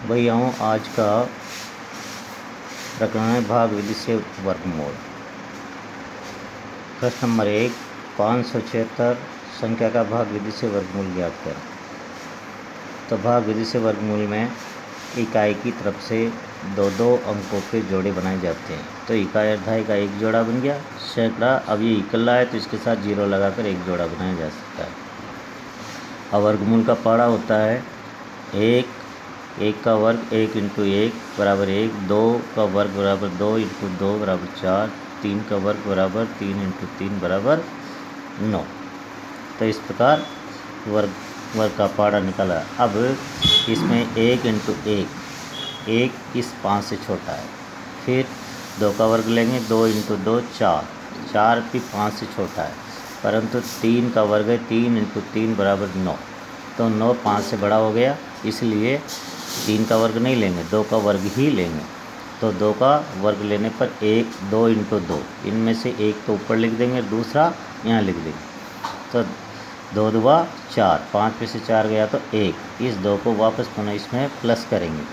भैया हूँ आज का प्रकरण है भाग विधि से वर्गमूल। प्रश्न नंबर 1, 576 संख्या का भाग विधि से वर्गमूल ज्ञात करें। तो भाग विधि से वर्गमूल में इकाई की तरफ से दो दो अंकों के जोड़े बनाए जाते हैं। तो इकाई अध्याय का एक जोड़ा बन गया, सैकड़ा अब ये इकल्ला है तो इसके साथ जीरो लगाकर एक जोड़ा बनाया जा सकता है। अब वर्गमूल का पाड़ा होता है एक का वर्ग 1 इंटू 1 बराबर 1, 2 का वर्ग बराबर 2 इंटू 2 बराबर 4, 3 का वर्ग बराबर 3 इंटू 3 बराबर 9। तो इस प्रकार वर्ग का पाड़ा निकला। अब इसमें 1 इंटू 1 इस 5 से छोटा है। फिर 2 का वर्ग लेंगे, 2 इंटू 2 4 भी 5 से छोटा है, परंतु 3 का वर्ग है 3 इंटू 3 बराबर 9। तो 9 5 से बड़ा हो गया, इसलिए 3 का वर्ग नहीं लेंगे, 2 का वर्ग ही लेंगे। तो 2 का वर्ग लेने पर 2 इंटू 2, इनमें से एक तो ऊपर लिख देंगे, दूसरा यहाँ लिख देंगे। तो 2 दूआ 4, 5 में से 4 गया तो 1। इस 2 को वापस पुनः इसमें प्लस करेंगे,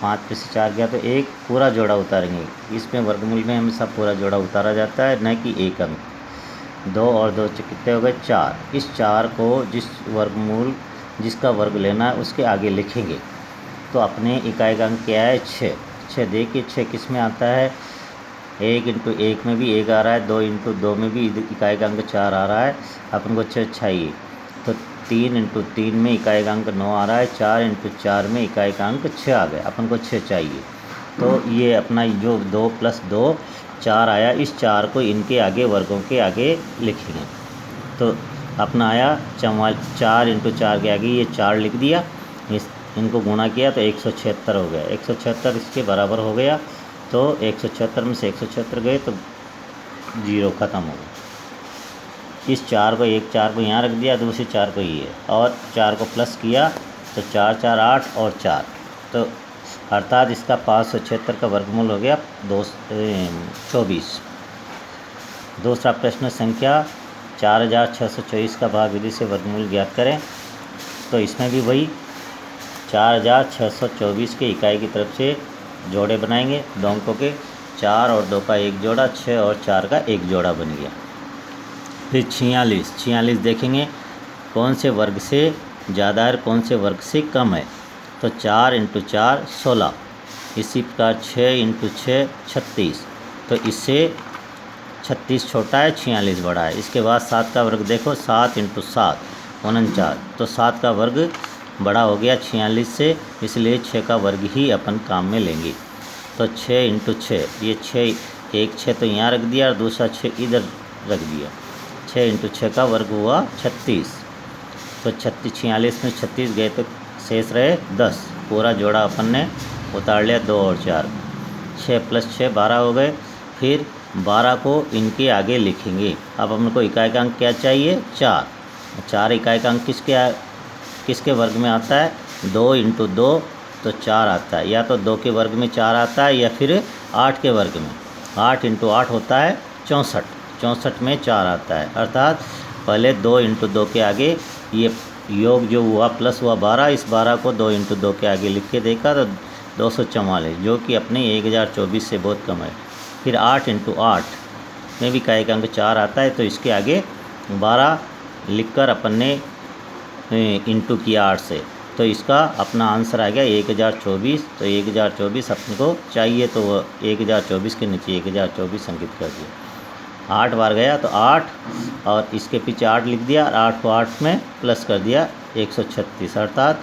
5 में से 4 गया तो 1, पूरा जोड़ा उतारेंगे। इसमें वर्गमूल में हमेशा पूरा जोड़ा उतारा जाता है, न कि एक अंक। 2 और 2 कितने हो गए 4। इस 4 को जिसका वर्ग लेना है उसके आगे लिखेंगे। तो अपने इकाई का अंक क्या है 6। देखिए 6 किस में आता है, 1 इंटू 1 में भी 1 आ रहा है, 2 इंटू 2 में भी इकाई का अंक 4 आ रहा है, अपन को 6 चाहिए। तो 3 इंटू 3 में इकाई का अंक 9 आ रहा है, 4 इंटू 4 में इकाई का अंक 6 आ गया, अपन को 6 चाहिए। तो ये अपना जो 2 प्लस 2 4 आया, इस 4 को इनके आगे वर्गों के आगे लिखेंगे। तो अपना आया 4 इंटू 4 के आगे ये 4 लिख दिया, इनको गुणा किया तो 176 हो गया। 176 इसके बराबर हो गया। तो 176 में से 176 गए तो 0 ख़त्म हो गया। इस 4 को यहाँ रख दिया, दूसरे 4 को ये, और 4 को प्लस किया तो 4 4 8 और 4, तो अर्थात इसका 576 का वर्गमूल हो गया 24। दूसरा प्रश्न संख्या 4624 का भाग विधि से वर्गमूल ज्ञात करें। तो इसमें भी वही 4624 के इकाई की तरफ से जोड़े बनाएंगे, 2 अंकों के, 4 और 2 का एक जोड़ा, 6 और 4 का एक जोड़ा बन गया। फिर 46 देखेंगे कौन से वर्ग से ज़्यादा है, कौन से वर्ग से कम है। तो 4 इंटू 4 16, इसी प्रकार 6 इंटू 6 36, तो इससे 36 छोटा है, 46 बड़ा है। इसके बाद 7 का वर्ग देखो, 7 इंटू 7 49, तो 7 का वर्ग बड़ा हो गया 46 से, इसलिए 6 का वर्ग ही अपन काम में लेंगे। तो 6 इंटू 6, ये 6 एक 6 तो यहाँ रख दिया और दूसरा 6 इधर रख दिया। 6 इंटू 6 का वर्ग हुआ 36। तो 46 में 36 गए तो शेष रहे 10, पूरा जोड़ा अपन ने उतार लिया, 2 और 4, 6 प्लस 6 12 हो गए। फिर 12 को इनके आगे लिखेंगे। अब हमको इकाई का अंक क्या चाहिए 4 इकाई का अंक किसके वर्ग में आता है, 2 इंटू 2 तो 4 आता है, या तो 2 के वर्ग में 4 आता है या फिर 8 के वर्ग में। 8 इंटू 8 होता है 64 में 4 आता है, अर्थात पहले 2 इंटू 2 के आगे ये योग जो हुआ प्लस हुआ 12, इस 12 को 2 इंटू 2 के आगे लिख के देखा तो 244, जो कि अपने 1024 से बहुत कम है। फिर 8 इंटू 8 में भी इकाई का अंक 4 आता है, तो इसके आगे 12 लिखकर अपन ने इंटू किया 8 से, तो इसका अपना आंसर आ गया 1024। तो 1024 अपने को चाहिए, तो 1024 के नीचे 1024 अंकित कर दिया। 8 बार गया तो 8, और इसके पीछे 8 लिख दिया, और 8 को 8 में प्लस कर दिया 136, अर्थात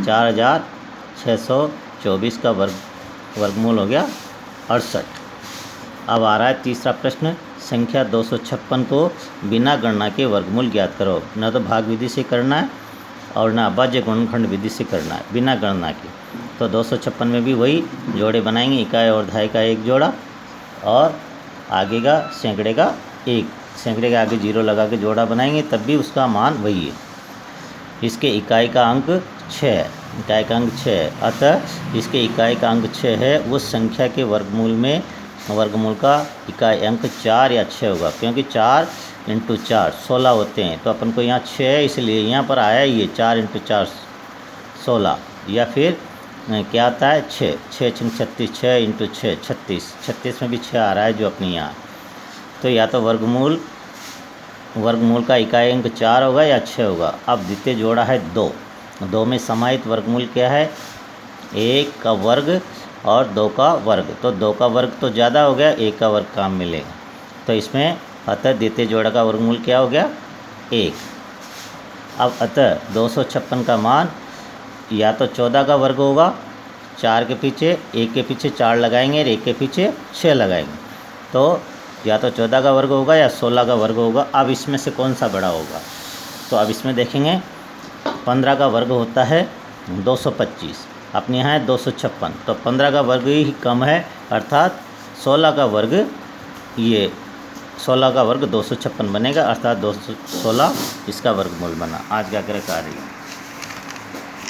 4624 का वर्गमूल हो गया 68। अब आ रहा है तीसरा प्रश्न, संख्या 256 को बिना गणना के वर्गमूल ज्ञात करो। न तो भाग विधि से करना है और ना अभाज्य गुणनखंड विधि से करना है, बिना गणना के। तो 256 में भी वही जोड़े बनाएंगे, इकाई और दहाई का एक जोड़ा, और आगे का सैकड़े का एक, सैकड़े के आगे 0 लगा के जोड़ा बनाएंगे, तब भी उसका मान वही है। इसके इकाई का अंक 6 है, इकाई का अंक 6 है, अतः इसके इकाई का अंक 6 है, उस संख्या के वर्गमूल का इकाई अंक 4 या 6 होगा, क्योंकि 4 इंटू 4 16 होते हैं। तो अपन को यहाँ 6 है, इसलिए यहाँ पर आया ये 4 इंटू 4 16, या फिर क्या आता है 6, 6 6 36, 6 इंटू 6 36, 36 में भी 6 आ रहा है जो अपनी यहाँ। तो या तो वर्गमूल का इकाई अंक 4 होगा या 6 होगा। अब द्वितीय जोड़ा है 2 में समाहित वर्गमूल क्या है 1 का वर्ग और 2 का वर्ग। तो 2 का वर्ग तो ज़्यादा हो गया, 1 का वर्ग काम मिलेगा। तो इसमें अतः द्वितीय जोड़ा का वर्गमूल क्या हो गया 1। अब अतः 256 का मान या तो 14 का वर्ग होगा, 4 के पीछे 1 के पीछे 4 लगाएंगे और 1 के पीछे 6 लगाएंगे। तो या तो 14 का वर्ग होगा या 16 का वर्ग होगा। अब इसमें से कौन सा बड़ा होगा? तो अब इसमें देखेंगे 15 का वर्ग होता है 225, अपने यहाँ है 256, तो 15 का वर्ग ही कम है, अर्थात 16 का वर्ग 256 बनेगा, अर्थात 216 इसका वर्गमूल बना। आज का कार्य